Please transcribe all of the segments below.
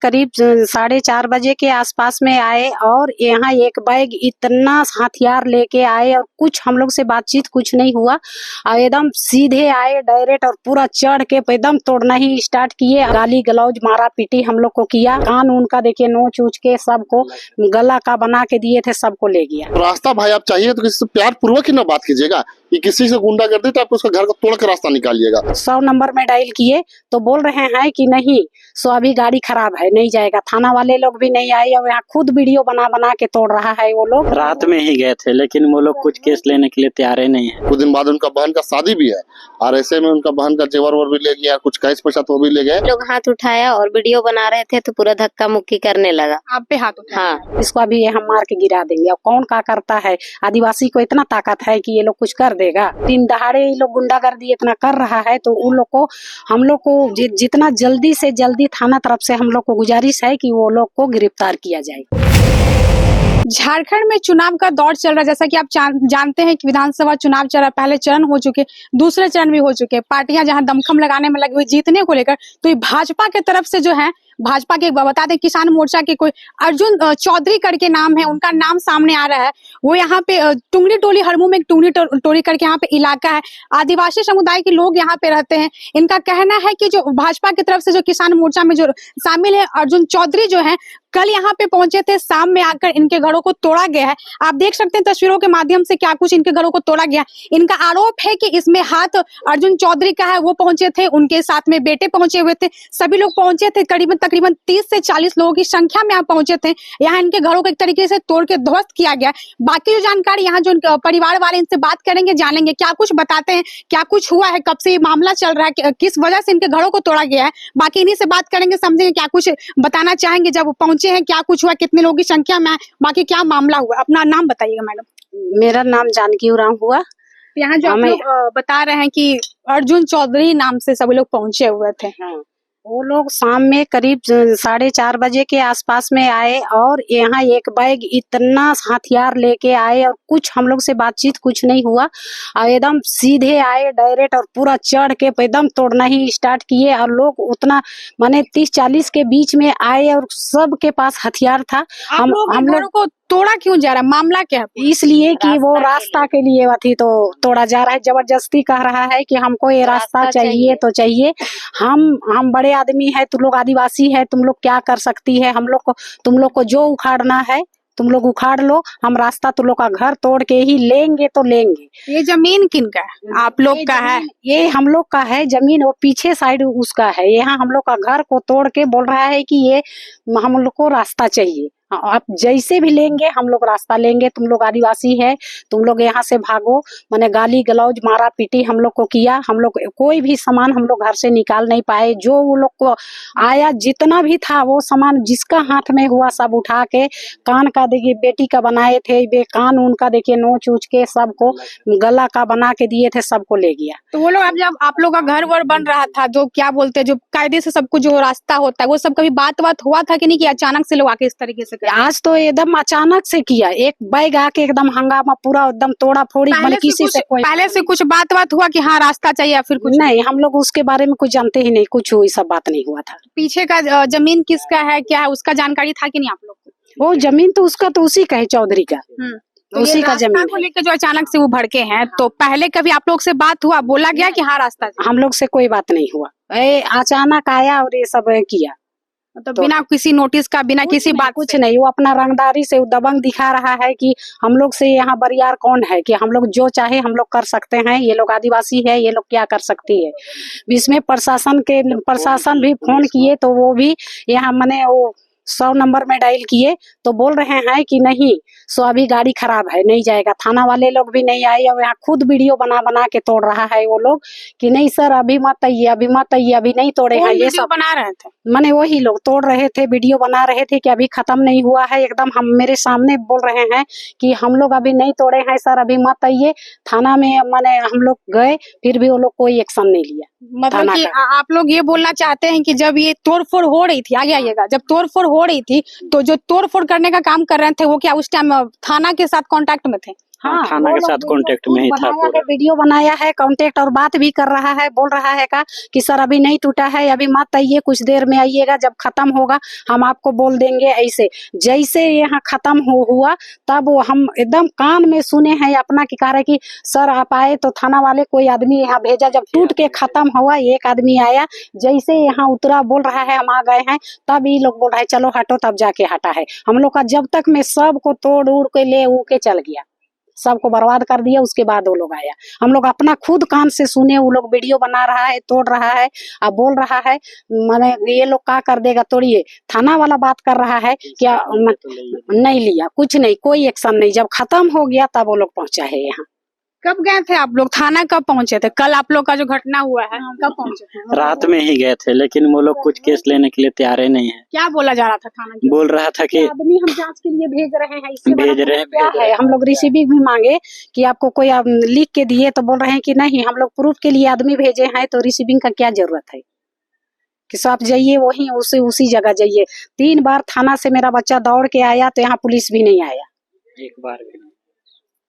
करीब 4:30 बजे के आसपास में आए और यहाँ एक बैग इतना हथियार लेके आए और कुछ हम लोग से बातचीत कुछ नहीं हुआ और एकदम सीधे आए डायरेक्ट और पूरा चढ़ के एकदम तोड़ना ही स्टार्ट किए। गाली गलौज मारा पीटी हम लोग को किया। कान उनका देखिए नोच उच के सबको गला का बना के दिए थे, सबको ले गया। रास्ता भाई आप चाहिए तो किसी से प्यार पूर्वक ही ना बात कीजिएगा कि किसी से गुंडागर्दी तो आप उसका घर को तोड़ के रास्ता निकालिएगा। 100 नंबर में डायल किए तो बोल रहे हैं कि नहीं सो अभी गाड़ी खराब है नहीं जाएगा। थाना वाले लोग भी नहीं आए और यहाँ खुद वीडियो बना बना के तोड़ रहा है वो लोग। रात में ही गए थे लेकिन वो लोग कुछ केस लेने के लिए तैयार ही नहीं है। कुछ दिन बाद उनका बहन का शादी भी है और ऐसे में उनका बहन का जेवर वोर भी ले गया, कुछ कैश पैसा तो भी ले गए। लोग हाथ उठाया और वीडियो बना रहे थे तो पूरा धक्का मुक्की करने लगा। आप पे हाथ उठाया? हाँ, इसको अभी हम मार के गिरा देंगे। अब कौन क्या करता है? आदिवासी को इतना ताकत है कि ये लोग कुछ कर देगा? दिन दहाड़े ये लोग गुंडागर्दी इतना कर रहा है तो उन लोग को हम लोग को जितना जल्दी से जल्दी थाना तरफ से हम लोग को गुजारिश है कि वो लोग को गिरफ्तार किया जाए। झारखंड में चुनाव का दौर चल रहा है, जैसा कि आप जानते हैं कि विधानसभा चुनाव चल रहा है। पहले चरण हो चुके, दूसरे चरण भी हो चुके। पार्टियां जहां दमखम लगाने में लगी हुई जीतने को लेकर, तो ये भाजपा की तरफ से जो है, भाजपा के बता दें किसान मोर्चा के कोई अर्जुन चौधरी करके नाम है, उनका नाम सामने आ रहा है। वो यहाँ पे टुंगड़ी टोली, हरमू में टुंगड़ी टोली करके यहाँ पे इलाका है, आदिवासी समुदाय के लोग यहाँ पे रहते हैं। इनका कहना है कि जो भाजपा की तरफ से जो किसान मोर्चा में जो शामिल है अर्जुन चौधरी जो है, कल यहाँ पे पहुंचे थे, शाम में आकर इनके घरों को तोड़ा गया है। आप देख सकते हैं तस्वीरों के माध्यम से क्या कुछ इनके घरों को तोड़ा गया। इनका आरोप है कि इसमें हाथ अर्जुन चौधरी का है। वो पहुंचे थे, उनके साथ में बेटे पहुंचे हुए थे, सभी लोग पहुंचे थे। तकरीबन 30 से 40 लोगों की संख्या में यहाँ पहुंचे थे। यहाँ इनके घरों को एक तरीके से तोड़ के ध्वस्त किया गया। बाकी जो जानकारी यहाँ जो परिवार वाले इनसे बात करेंगे, जानेंगे क्या कुछ बताते हैं, क्या कुछ हुआ है, कब से ये मामला चल रहा है, किस वजह से इनके घरों को तोड़ा गया है। बाकी इन्हीं से बात करेंगे, समझेंगे क्या कुछ बताना चाहेंगे, जब पहुंचे हैं क्या कुछ हुआ, कितने लोगों की संख्या में है, बाकी क्या मामला हुआ। अपना नाम बताइएगा मैडम। मेरा नाम जानकी उरांव हुआ। यहाँ जो आप लोग बता रहे हैं कि अर्जुन चौधरी नाम से सभी लोग पहुंचे हुए थे। वो लोग शाम में करीब 4:30 बजे के आसपास में आए और यहाँ एक बैग इतना हथियार लेके आए और कुछ हम लोग से बातचीत कुछ नहीं हुआ और एकदम सीधे आए डायरेक्ट और पूरा चढ़ के एकदम तोड़ना ही स्टार्ट किए। और लोग उतना माने 30-40 के बीच में आए और सबके पास हथियार था। हम लोग को तोड़ा क्यों जा रहा है, मामला क्या है? इसलिए कि वो रास्ता के लिए अथी तो तोड़ा जा रहा है। जबरदस्ती कह रहा है कि हमको ये रास्ता चाहिए तो चाहिए। हम बड़े आदमी है, तुम लोग आदिवासी है, तुम लोग क्या कर सकती है? तुम लोग को जो उखाड़ना है तुम लोग उखाड़ लो, हम रास्ता तुम लोग का घर तोड़ के ही लेंगे तो लेंगे। ये जमीन किन का है? आप लोग का है? ये हम लोग का है जमीन, वो पीछे साइड उसका है। यहाँ हम लोग का घर को तोड़ के बोल रहा है कि ये हम लोग को रास्ता चाहिए। आप जैसे भी लेंगे हम लोग रास्ता लेंगे, तुम लोग आदिवासी है, तुम लोग यहाँ से भागो। मैंने गाली गलौज मारा पीटी हम लोग को किया। हम लोग कोई भी सामान हम लोग घर से निकाल नहीं पाए। जो वो लोग को आया जितना भी था वो सामान जिसका हाथ में हुआ सब उठा के, कान का देखिए बेटी का बनाए थे, कान उनका देखिए नोच उच के सबको गला का बना के दिए थे, सबको ले गया। तो वो लोग जब आप लोग का घर वर बन रहा था, जो क्या बोलते हैं, जो कायदे से सब कुछ जो रास्ता होता है, वो सब कभी बात हुआ था कि नहीं, कि अचानक से लोग आके इस तरीके से? आज तो एकदम अचानक से किया। एक बैग आके एकदम हंगामा पूरा एकदम तोड़ा फोड़ी। पहले से कुछ बात हुआ कि हाँ रास्ता चाहिए या फिर कुछ? नहीं, हम लोग उसके बारे में कुछ जानते ही नहीं, कुछ हुई सब बात नहीं हुआ था। पीछे का जमीन किसका है, क्या है, उसका जानकारी था कि नहीं आप लोग को? वो जमीन तो उसका तो उसी का है, चौधरी का। तो उसी का जमीन को लेकर जो अचानक से वो भड़के हैं, तो पहले कभी आप लोग से बात हुआ, बोला गया कि हाँ रास्ता? हम लोग से कोई बात नहीं हुआ, अचानक आया और ये सब किया। तो बिना किसी नोटिस का, बिना किसी बात, कुछ नहीं। वो अपना रंगदारी से दबंग दिखा रहा है कि हम लोग से यहाँ बरियार कौन है, कि हम लोग जो चाहे हम लोग कर सकते हैं, ये लोग आदिवासी है, ये लोग क्या कर सकती है। इसमें प्रशासन भी फोन किए तो वो भी यहाँ मैंने वो 100 नंबर में डायल किए तो बोल रहे हैं कि नहीं सो अभी गाड़ी खराब है नहीं जाएगा। थाना वाले लोग भी नहीं आए और यहाँ खुद वीडियो बना बना के तोड़ रहा है वो लोग कि नहीं सर अभी मत आइए, अभी मत आइए, अभी नहीं तोड़े हैं। ये सब बना रहे थे, माने वही लोग तोड़ रहे थे, वीडियो बना रहे थे कि अभी खत्म नहीं हुआ है। एकदम हम मेरे सामने बोल रहे हैं कि हम लोग अभी नहीं तोड़े हैं सर, अभी मत आइए। थाना में माने हम लोग गए, फिर भी वो लोग कोई एक्शन नहीं लिया। मतलब कि आप लोग ये बोलना चाहते हैं कि जब ये तोड़फोड़ हो रही थी, आगे आइएगा, जब तोड़फोड़ हो रही थी तो जो तोड़फोड़ करने का काम कर रहे थे वो क्या उस टाइम थाना के साथ कांटेक्ट में थे? हाँ, थाना वो के लोग साथ वीडियो कांटेक्ट में ही था बनाया है, पूरा। वीडियो बनाया है, कांटेक्ट और बात भी कर रहा है, बोल रहा है कि सर अभी नहीं टूटा है, अभी मत आइए, कुछ देर में आइएगा, जब खत्म होगा हम आपको बोल देंगे। ऐसे जैसे यहाँ खत्म हुआ तब वो हम एकदम कान में सुने हैं अपना कि कह रहे कि सर आप आए तो थाना वाले कोई आदमी यहाँ भेजा। जब टूट के खत्म हुआ एक आदमी आया, जैसे यहाँ उतरा बोल रहा है हम आ गए हैं, तब ये लोग बोल रहे हैं चलो हटो, तब जाके हटा है। हम लोग का जब तक में सबको तोड़ उड़ के ले ऊ के चल गया, सबको बर्बाद कर दिया। उसके बाद वो लोग आया, हम लोग अपना खुद कान से सुने, वो लोग वीडियो बना रहा है, तोड़ रहा है, अब बोल रहा है माने ये लोग क्या कर देगा, तोड़िए। थाना वाला बात कर रहा है क्या नहीं लिया, कुछ नहीं, कोई एक्शन नहीं। जब खत्म हो गया तब वो लोग पहुंचा है यहाँ। कब गए थे आप लोग थाना, कब पहुंचे थे? कल आप लोग का जो घटना हुआ है कब पहुंचे थे? रात में ही गए थे, लेकिन वो लोग कुछ केस लेने के लिए तैयार ही नहीं है। क्या बोला जा रहा था थाना के? बोल रहा था कि आदमी हम जांच के लिए भेज रहे हैं, इससे भेज बड़ा रहे हैं, क्या है। हम लोग रिसीविंग भी मांगे कि आपको कोई लिख के दिए, तो बोल रहे हैं कि नहीं, हम लोग प्रूफ के लिए आदमी भेजे हैं, तो रिसीविंग का क्या जरूरत है कि आप जाइए वहीं उसी जगह जाइए। 3 बार थाना से मेरा बच्चा दौड़ के आया, तो यहाँ पुलिस भी नहीं आया एक बार भी नहीं।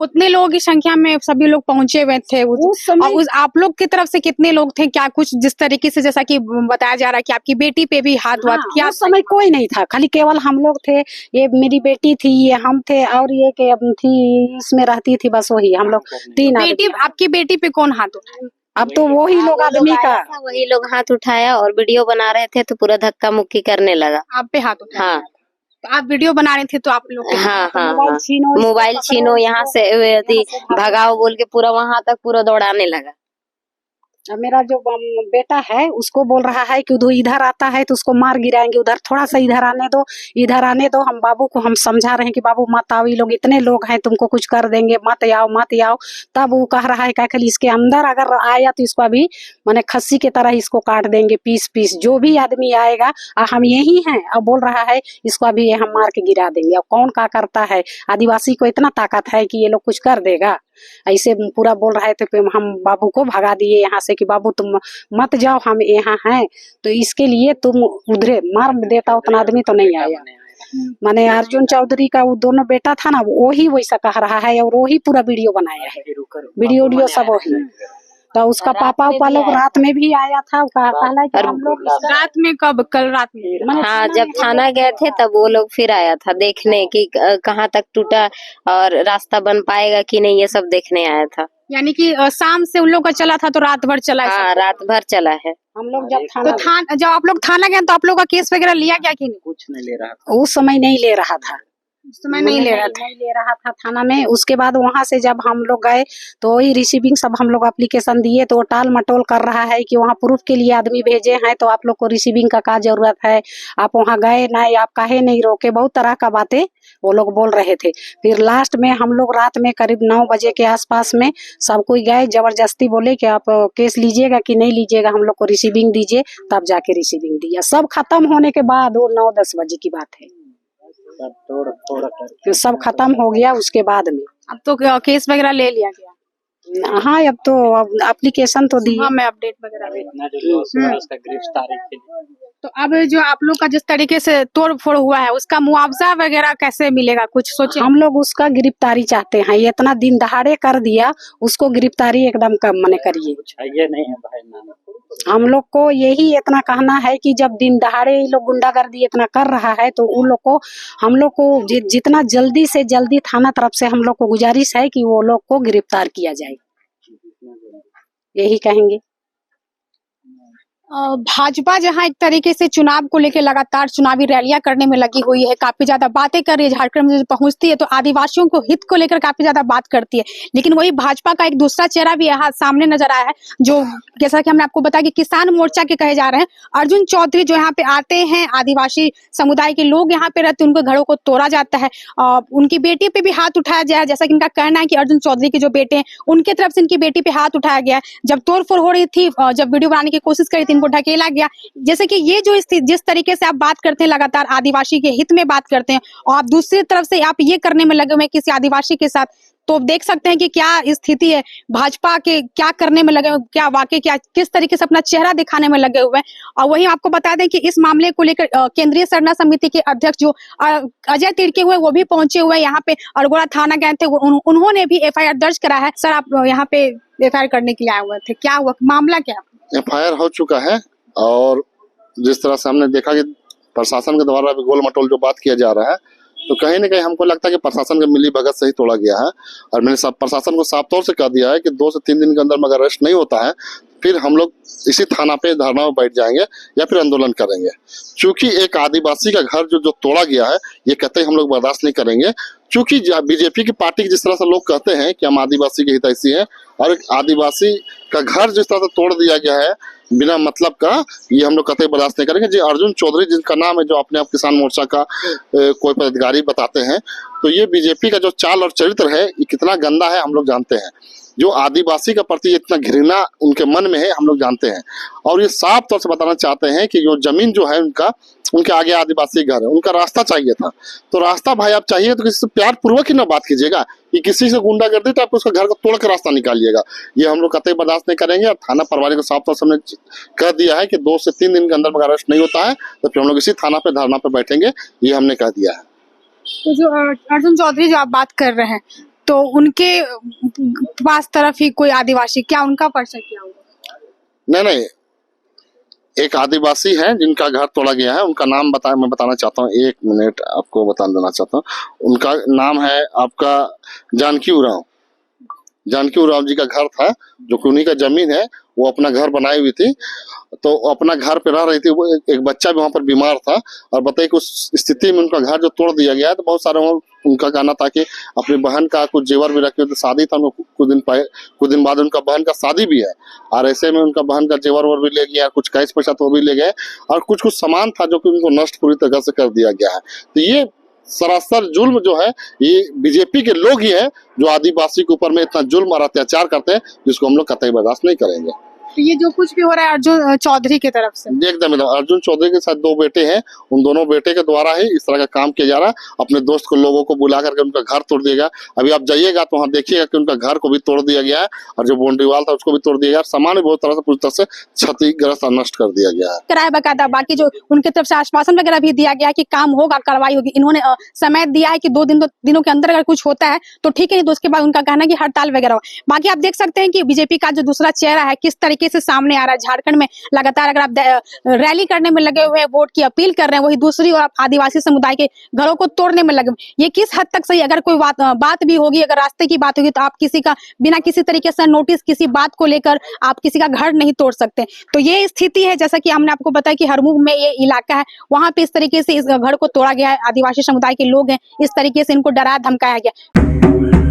उतने लोगों की संख्या में सभी लोग पहुंचे हुए थे उस समय। और आप लोग की तरफ से कितने लोग थे? क्या कुछ जिस तरीके से जैसा कि बताया जा रहा है कि आपकी बेटी पे भी हाथ हुआ, क्या उस समय कोई नहीं था, खाली केवल हम लोग थे, ये मेरी बेटी थी, ये हम थे, और ये के थी इसमें रहती थी, बस वही हम लोग 3 बेटी, आदमी। आपकी बेटी पे कौन हाथ उठाया? अब तो वही लोग आदमी का, वही लोग हाथ उठाया और वीडियो बना रहे थे तो पूरा धक्का मुक्की करने लगा। आप पे हाथ उठाया? हाँ तो आप वीडियो बना रहे थे तो आप लोग हाँ हाँ मोबाइल हाँ छीनो, इसको मोबाइल पकड़ो, छीनो, यहाँ से यदि भगाओ बोल के पूरा वहां तक पूरा दौड़ाने लगा। अब मेरा जो बेटा है उसको बोल रहा है कि इधर आता है तो उसको मार गिराएंगे, उधर थोड़ा सा इधर आने दो, इधर आने दो। हम बाबू को हम समझा रहे हैं कि बाबू मत आओ, ये लोग इतने लोग हैं, तुमको कुछ कर देंगे, मत आओ मत आओ। तब वो कह रहा है क्या खाली इसके अंदर अगर आया तो इसको अभी माने खस्सी की तरह इसको काट देंगे पीस पीस, जो भी आदमी आएगा। हम यही हैं। अब बोल रहा है इसको अभी हम मार के गिरा देंगे। अब कौन क्या करता है, आदिवासी को इतना ताकत है कि ये लोग कुछ कर देगा, ऐसे पूरा बोल रहे थे। फिर हम बाबू को भगा दिए यहाँ से कि बाबू तुम मत जाओ, हम यहाँ हैं, तो इसके लिए तुम उधरे मार देता, उतना आदमी तो नहीं आया। माने अर्जुन चौधरी का वो दोनों बेटा था ना, वो ही वैसा कह रहा है, और वो ही पूरा वीडियो बनाया है, वीडियो सब वही। तो उसका पापा उपा लोग रात में भी आया था, कहला कि हम लोग रात में कब? कल रात में? हाँ जब थाना गए थे तब वो लोग फिर आया था देखने कि कहाँ तक टूटा और रास्ता बन पाएगा कि नहीं, ये सब देखने आया था। यानी कि शाम से उन लोग का चला था तो रात भर चला है? हाँ रात भर चला है। हम लोग जब तो जब आप लोग थाना गए तो आप लोग का केस वगैरह लिया क्या कि नहीं? कुछ नहीं ले रहा था। उस समय नहीं ले रहा था, उस समय नहीं ले रहा था। नहीं ले रहा था थाना में। उसके बाद वहां से जब हम लोग गए तो वही रिसीविंग सब हम लोग एप्लीकेशन दिए, तो वो टाल मटोल कर रहा है कि वहाँ प्रूफ के लिए आदमी भेजे हैं, तो आप लोग को रिसीविंग का क्या जरूरत है, आप वहाँ गए नहीं, आप काहे नहीं रोके, बहुत तरह का बातें वो लोग बोल रहे थे। फिर लास्ट में हम लोग रात में करीब 9 बजे के आसपास में सब कोई गए, जबरदस्ती बोले कि आप केस लीजिएगा कि नहीं लीजिएगा, हम लोग को रिसीविंग दीजिए, तब जाके रिसीविंग दिया। सब खत्म होने के बाद वो 9-10 बजे की बात है, तो सब खत्म हो गया उसके बाद में। अब तो केस वगैरह ले लिया गया? हाँ अब तो एप्लीकेशन तो दी। हाँ मैं अपडेट वगैरह भी। इतना जो लॉस हुआ है उसका गिरफ्तारी के लिए। तो अब जो आप लोग का जिस तरीके से तोड़ फोड़ हुआ है उसका मुआवजा वगैरह कैसे मिलेगा, कुछ सोचे? हम लोग उसका गिरफ्तारी चाहते हैं, ये इतना दिन दहाड़े कर दिया, उसको गिरफ्तारी एकदम कम मने करिए। ये नहीं है भाई ना, हम लोग को यही इतना कहना है कि जब दिन दहाड़े ये लोग गुंडागर्दी इतना कर रहा है, तो उन लोग को हम लोग को जितना जल्दी से जल्दी थाना तरफ से हम लोग को गुजारिश है कि वो लोग को गिरफ्तार किया जाए, यही कहेंगे। भाजपा जहां एक तरीके से चुनाव को लेकर लगातार चुनावी रैलियां करने में लगी हुई है, काफी ज्यादा बातें कर रही है, झारखंड में जब पहुंचती है तो आदिवासियों को हित को लेकर काफी ज्यादा बात करती है, लेकिन वही भाजपा का एक दूसरा चेहरा भी यहाँ सामने नजर आया है, जो जैसा कि हमने आपको बताया कि किसान मोर्चा के कहे जा रहे हैं। अर्जुन चौधरी जो यहाँ पे आते हैं, आदिवासी समुदाय के लोग यहाँ पे रहते हैं, उनके घरों को तोड़ा जाता है, उनकी बेटी पे भी हाथ उठाया जाए, जैसा कि इनका कहना है कि अर्जुन चौधरी के जो बेटे हैं उनके तरफ से इनकी बेटी पे हाथ उठाया गया। जब तोड़फोड़ हो रही थी, जब वीडियो बनाने की कोशिश करी थी इनको ढकेला गया। जैसे कि ये जो जिस तरीके से आप बात करते हैं, लगातार आदिवासी के हित में बात करते हैं, और आप दूसरी तरफ से आप ये करने में लगे हुए हैं किसी आदिवासी के साथ, तो देख सकते हैं कि क्या स्थिति है भाजपा के, क्या करने में लगे हुए, क्या वाकई क्या किस तरीके से अपना चेहरा दिखाने में लगे हुए हैं। और वहीं आपको बता दें कि इस मामले को लेकर केंद्रीय सरना समिति के अध्यक्ष जो अजय तिर्की हुए, वो भी पहुंचे हुए यहाँ पे अरगोड़ा थाना गए थे, उन्होंने भी एफआईआर दर्ज करा है। सर, आप यहाँ पे एफआईआर करने के लिए आए हुए थे, क्या हुआ, मामला क्या? एफआईआर हो चुका है और जिस तरह से हमने देखा कि प्रशासन के द्वारा भी गोल मटोल जो बात किया जा रहा है, तो कहीं ना कहीं हमको लगता है कि प्रशासन के मिली भगत से ही तोड़ा गया है। और मैंने सब प्रशासन को साफ तौर से कह दिया है कि 2 से 3 दिन के अंदर में अगर अरेस्ट नहीं होता है, फिर हम लोग इसी थाना पे धरना में बैठ जाएंगे या फिर आंदोलन करेंगे। क्योंकि एक आदिवासी का घर जो तोड़ा गया है, ये कहते हैं हम लोग बर्दाश्त नहीं करेंगे। क्योंकि बीजेपी की पार्टी जिस तरह से लोग कहते हैं कि हम आदिवासी के हितैषी हैं, और एक आदिवासी का घर जिस तरह से तोड़ दिया गया है बिना मतलब का, ये हम लोग कतई बर्दाश्त नहीं करेंगे। जी अर्जुन चौधरी जिनका नाम है, जो अपने आप किसान मोर्चा का कोई पदाधिकारी बताते हैं, तो ये बीजेपी का जो चाल और चरित्र है ये कितना गंदा है हम लोग जानते हैं। जो आदिवासी के प्रति इतना घृणा उनके मन में है हम लोग जानते हैं। और ये साफ तौर से बताना चाहते हैं कि जो जमीन जो है उनके आगे आदिवासी घर है, उनका रास्ता चाहिए था। तो रास्ता भाई आप चाहिए तो किसी से प्यार पूर्वक ही ना बात कीजिएगा, कि किसी से गुंडागर्दी तो आप उसका घर को तोड़ कर रास्ता निकालिएगा। ये हम लोग कतई बर्दाश्त नहीं करेंगे। और थाना प्रभारी को साफ तौर से हमने कह दिया है कि 2 से 3 दिन के अंदर अगर अरेस्ट नहीं होता है तो फिर हम लोग इसी थाना पे धरना पे बैठेंगे, ये हमने कह दिया है। तो जो अर्जुन चौधरी जो आप बात कर रहे हैं, तो उनके पास तरफ ही कोई आदिवासी, क्या उनका परिचय क्या हुआ? नहीं, एक आदिवासी है जिनका घर तोड़ा गया है, उनका नाम मैं बताना चाहता हूँ, 1 मिनट आपको बता देना चाहता हूँ। उनका नाम है आपका जानकी उरांव जी का घर था, जो कि उन्हीं का जमीन है। वो अपना घर बनाई हुई थी, तो अपना घर पे रह रही थी। वो एक बच्चा भी वहाँ पर बीमार था, और बताइए कि उस स्थिति में उनका घर जो तोड़ दिया गया है, तो बहुत सारे उनका कहना था कि अपनी बहन का कुछ जेवर भी रखे, तो शादी था कुछ दिन बाद उनका बहन का शादी भी है, और ऐसे में उनका बहन का जेवर वो भी ले गया, कुछ कैश पैसा तो वो भी ले गए, और कुछ सामान था जो कि उनको नष्ट पूरी तरह से कर दिया गया है। तो ये सरासर जुल्म जो है, ये बीजेपी के लोग ही हैं जो आदिवासी के ऊपर में इतना जुल्म और अत्याचार करते हैं, जिसको हम लोग कतई बर्दाश्त नहीं करेंगे। तो ये जो कुछ भी हो रहा है अर्जुन चौधरी की तरफ से, एकदम अर्जुन चौधरी के साथ 2 बेटे हैं, उन दोनों बेटे के द्वारा ही इस तरह का काम किया जा रहा है। अपने दोस्त को लोगों को बुला करके उनका घर तोड़ दिया गया। अभी आप जाइएगा तो वहाँ देखिएगा कि उनका घर को भी तोड़ दिया गया है, और जो बाउंड्री वाल था उसको भी तोड़ दिया गया। सामान भी बहुत तरह से पूरी तरह से क्षतिग्रस्त और नष्ट कर दिया गया है। कराया बकायदा, बाकी जो उनके तरफ से आश्वासन वगैरह भी दिया गया कि काम होगा, कार्रवाई होगी। इन्होंने समय दिया है कि 2 दिनों के अंदर अगर कुछ होता है तो ठीक है, नहीं तो उसके बाद उनका कहना है कि हड़ताल वगैरह हो। बाकी आप देख सकते हैं कि बीजेपी का जो दूसरा चेहरा है किस तरीके से सामने आ रहा है। झारखंड में लगातार अगर आप रैली करने में लगे हुए हैं, वोट की अपील कर रहे हैं, वही दूसरी और आप आदिवासी समुदाय के घरों को तोड़ने में लगे। ये किस हद तक सही? अगर कोई बात भी होगी, अगर रास्ते की बात होगी, तो आप किसी का बिना किसी तरीके से नोटिस, किसी बात को लेकर आप किसी का घर नहीं तोड़ सकते। तो ये स्थिति है, जैसा कि हमने आपको बताया कि हरमुग में ये इलाका है, वहां पे इस तरीके से इस घर को तोड़ा गया है। आदिवासी समुदाय के लोग हैं, इस तरीके से इनको डराया धमकाया गया।